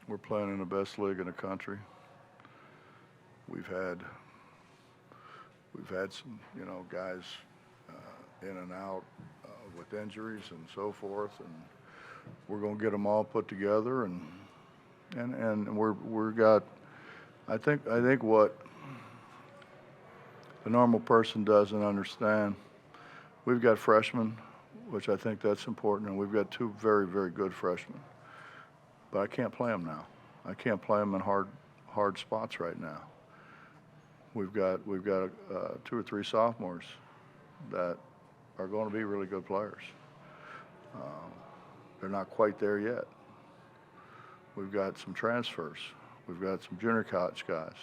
We're playing in the best league in the country. We've had some, guys in and out with injuries and so forth, and we're going to get them all put together, and we're got. I think what the normal person doesn't understand. We've got freshmen, which I think that's important, and we've got two very, very good freshmen. But I can't play them now. I can't play them in hard spots right now. We've got two or three sophomores that are going to be really good players. They're not quite there yet. We've got some transfers. We've got some junior college guys,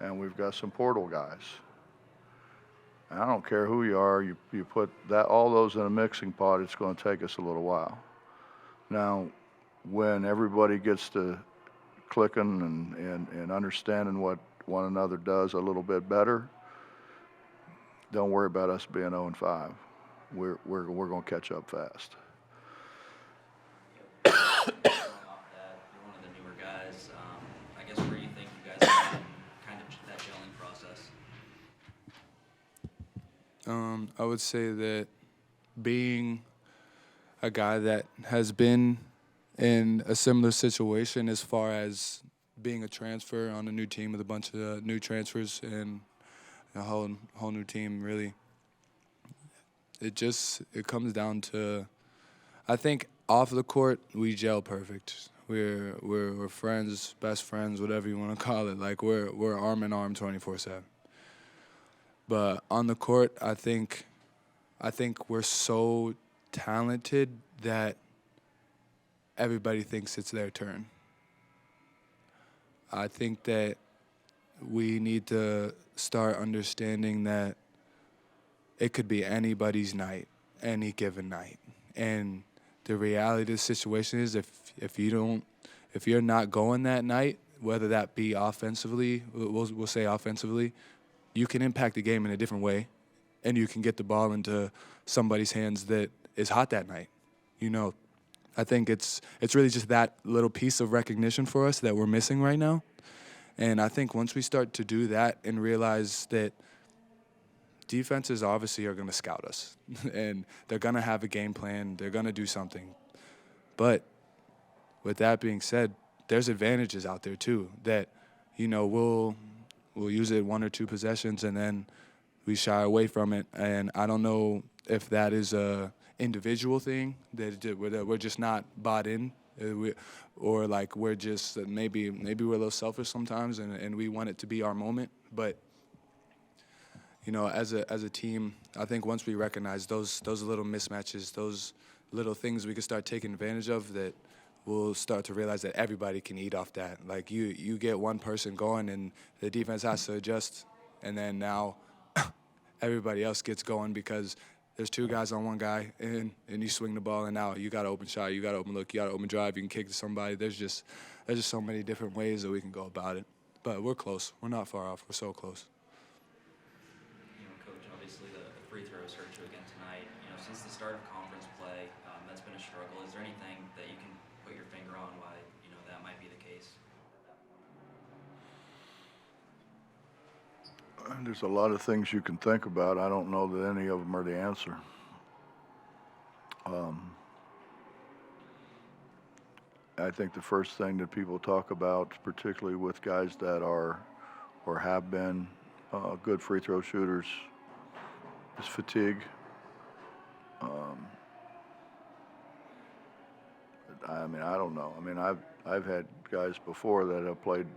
and we've got some portal guys. And I don't care who you are. You put all those in a mixing pot. It's going to take us a little while. Now, when everybody gets to clicking and understanding what one another does a little bit better, don't worry about us being 0-5. We're going to catch up fast. Off that, you're one of the newer guys. I guess where do you think you guys are in kind of that gelling process? I would say that being a guy that has been in a similar situation as far as being a transfer on a new team with a bunch of new transfers and a whole new team, really, it comes down to, I think off the court we gel perfect. We're friends, best friends, whatever you want to call it. Like we're arm in arm 24/7. But on the court, I think we're so talented that everybody thinks it's their turn. I think that we need to start understanding that it could be anybody's night, any given night. And the reality of the situation is if you're not going that night, whether that be offensively, we'll say offensively, you can impact the game in a different way, and you can get the ball into somebody's hands that is hot that night. I think it's really just that little piece of recognition for us that we're missing right now. And I think once we start to do that and realize that defenses obviously are going to scout us, and they're going to have a game plan, they're going to do something. But with that being said, there's advantages out there too that, we'll use it one or two possessions and then we shy away from it. And I don't know if that is a individual thing that we're just not bought in, or like we're just maybe we're a little selfish sometimes and we want it to be our moment. But as a team, I think once we recognize those little mismatches, those little things we can start taking advantage of, that we'll start to realize that everybody can eat off that. Like you get one person going and the defense has to adjust, and then now everybody else gets going because there's two guys on one guy, and you swing the ball, and now you got an open shot, you got an open look, you got an open drive, you can kick to somebody. There's just so many different ways that we can go about it. But we're close. We're not far off. We're so close. Coach, obviously the free throws hurt you again tonight. Since the start of conference play, that's been a struggle. Is there anything that you can put your finger on why, that might be the case? There's a lot of things you can think about. I don't know that any of them are the answer. I think the first thing that people talk about, particularly with guys that are or have been good free throw shooters, is fatigue. I don't know. I've had guys before that have played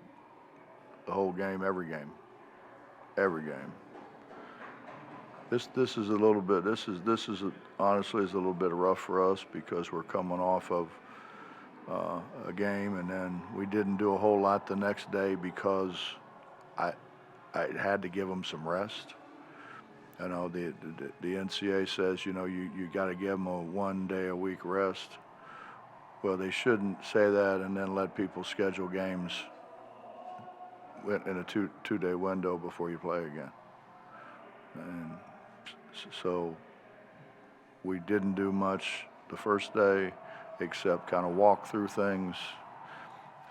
the whole game, every game. This is a little bit. Honestly is a little bit rough for us because we're coming off of a game, and then we didn't do a whole lot the next day because I had to give them some rest. The NCAA says you got to give them a 1 day a week rest. Well, they shouldn't say that and then let people schedule games in a two-day window before you play again. And so we didn't do much the first day except kind of walk through things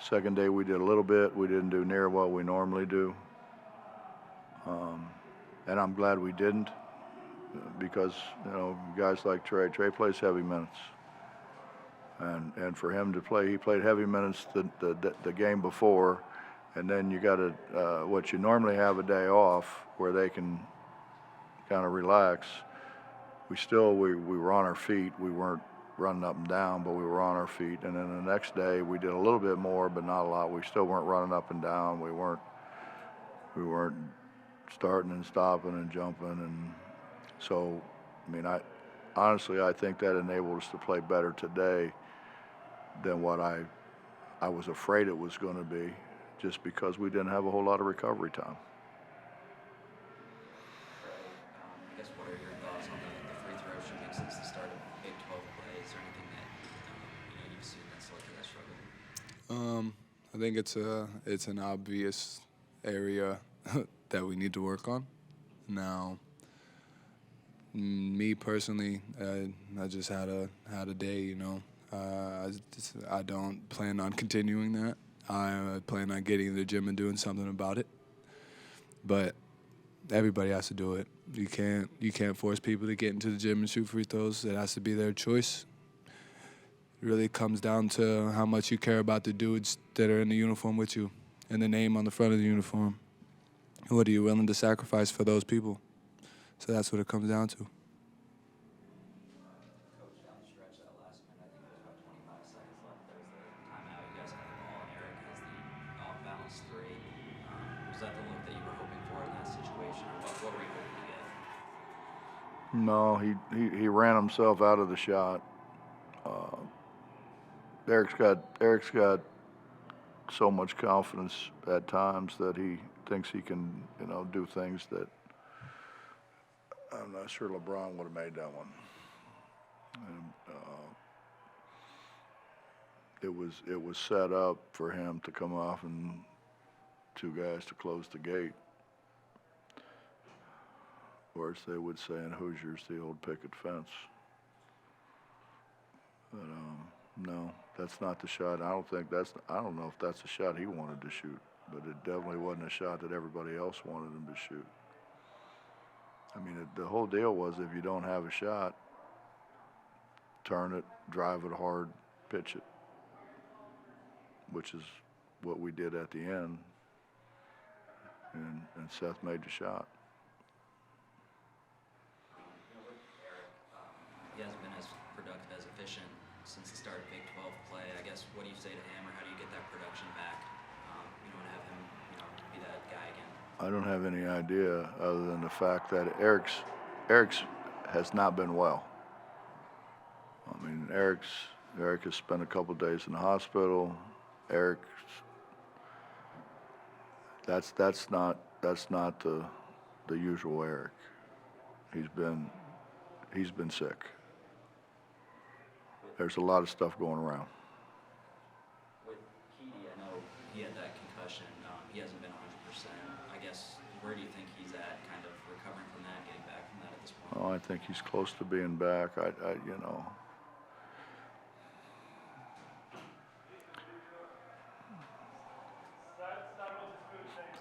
Second day we did a little bit. We didn't do near what we normally do. And I'm glad we didn't, because, you know, guys like Tre plays heavy minutes. And for him to play, he played heavy minutes the game before, and then you got what you normally have a day off where they can kind of relax. We were on our feet. We weren't running up and down, but we were on our feet. And then the next day we did a little bit more, but not a lot. We still weren't running up and down. We weren't starting and stopping and jumping. And so, I mean, honestly, I think that enabled us to play better today than what I was afraid it was going to be, just because we didn't have a whole lot of recovery time. I guess what are your thoughts on the free throw shooting since the start of Big 12 play? Is there anything that you've seen that's led to that struggle? I think it's an obvious area that we need to work on. Now, me personally, I just had a day, you know. I don't plan on continuing that. I plan on getting in the gym and doing something about it. But everybody has to do it. You can't force people to get into the gym and shoot free throws. It has to be their choice. It really comes down to how much you care about the dudes that are in the uniform with you and the name on the front of the uniform. What are you willing to sacrifice for those people? So that's what it comes down to. Coach, down the stretch, that last minute, I think it was about 25 seconds left. There was the timeout. You guys had the ball, and Eric has the off-balance three. Was that the look that you were hoping for in that situation, or what were you hoping to get? No, he ran himself out of the shot. Eric's got so much confidence at times that he thinks he can, you know, do things that I'm not sure LeBron would have made that one. And, it was set up for him to come off and two guys to close the gate. Or as they would say in Hoosiers, the old picket fence. But no, that's not the shot. I don't know if that's the shot he wanted to shoot, but it definitely wasn't a shot that everybody else wanted him to shoot. I mean, the whole deal was, if you don't have a shot, turn it, drive it hard, pitch it, which is what we did at the end. And Seth made the shot. With Eric, he hasn't been as productive, as efficient since the start of Big 12 play. I guess, what do you say to him, or how do you get that production back? And have him, be that guy again. I don't have any idea other than the fact that Eric's has not been well. I mean, Eric has spent a couple days in the hospital. That's not the usual Eric. He's been sick. There's a lot of stuff going around. With Keedy, I know he had that concussion. He hasn't been 100%. I guess, where do you think he's at, kind of recovering from that, getting back from that at this point? Oh, I think he's close to being back.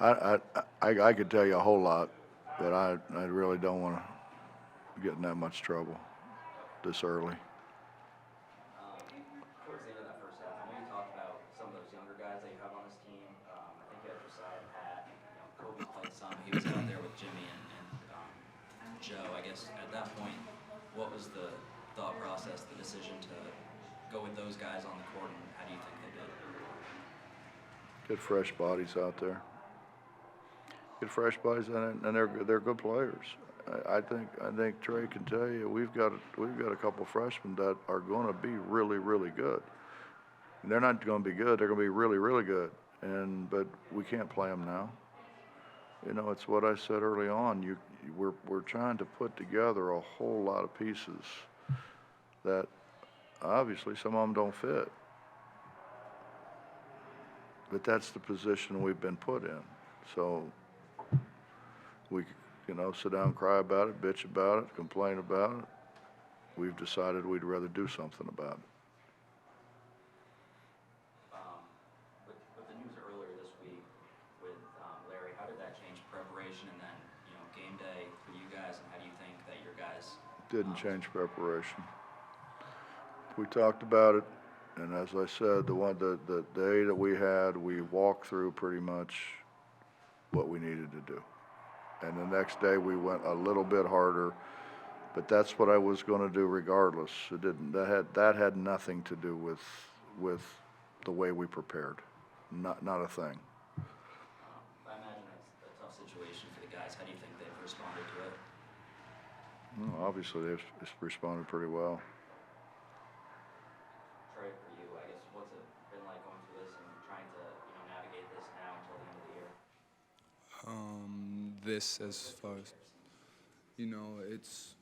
I could tell you a whole lot, but I really don't want to get in that much trouble this early. Towards the end of that first half, I know you talked about some of those younger guys that you have on this team. I think you had Josiah and Pat. Kobe played some. He was out there with Jimmy and Joe. I guess at that point, what was the thought process, the decision to go with those guys on the court, and how do you think they did? Get fresh bodies out there. Get fresh bodies, and they're good players. I think Tre can tell you we've got a couple freshmen that are going to be really, really good. And they're not going to be good; they're going to be really, really good. But we can't play them now. It's what I said early on. We're trying to put together a whole lot of pieces that obviously some of them don't fit. But that's the position we've been put in. So we, sit down, cry about it, bitch about it, complain about it. We've decided we'd rather do something about it. With guys? Didn't change preparation. We talked about it, and as I said, the day that we had, we walked through pretty much what we needed to do. And the next day we went a little bit harder, but that's what I was going to do regardless. It didn't. That had nothing to do with the way we prepared. Not a thing. I imagine that's a tough situation for the guys. How do you think they've responded to it? Well, obviously they've responded pretty well. Trey, for you, I guess, what's it been like going through this and trying to, navigate this now until the end of the year? This as far as, it's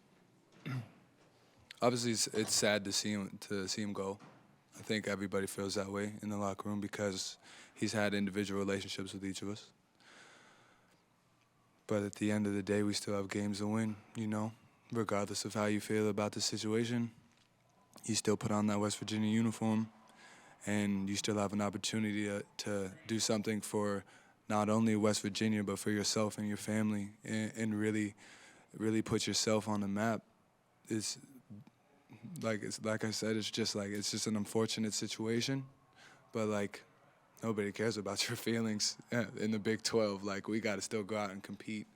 obviously it's sad to see him go. I think everybody feels that way in the locker room because he's had individual relationships with each of us. But at the end of the day, we still have games to win, regardless of how you feel about the situation. You still put on that West Virginia uniform, and you still have an opportunity to do something for not only West Virginia, but for yourself and your family, and really put yourself on the map. It's like I said, it's just an unfortunate situation, but nobody cares about your feelings in the Big 12. We got to still go out and compete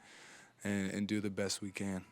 and do the best we can.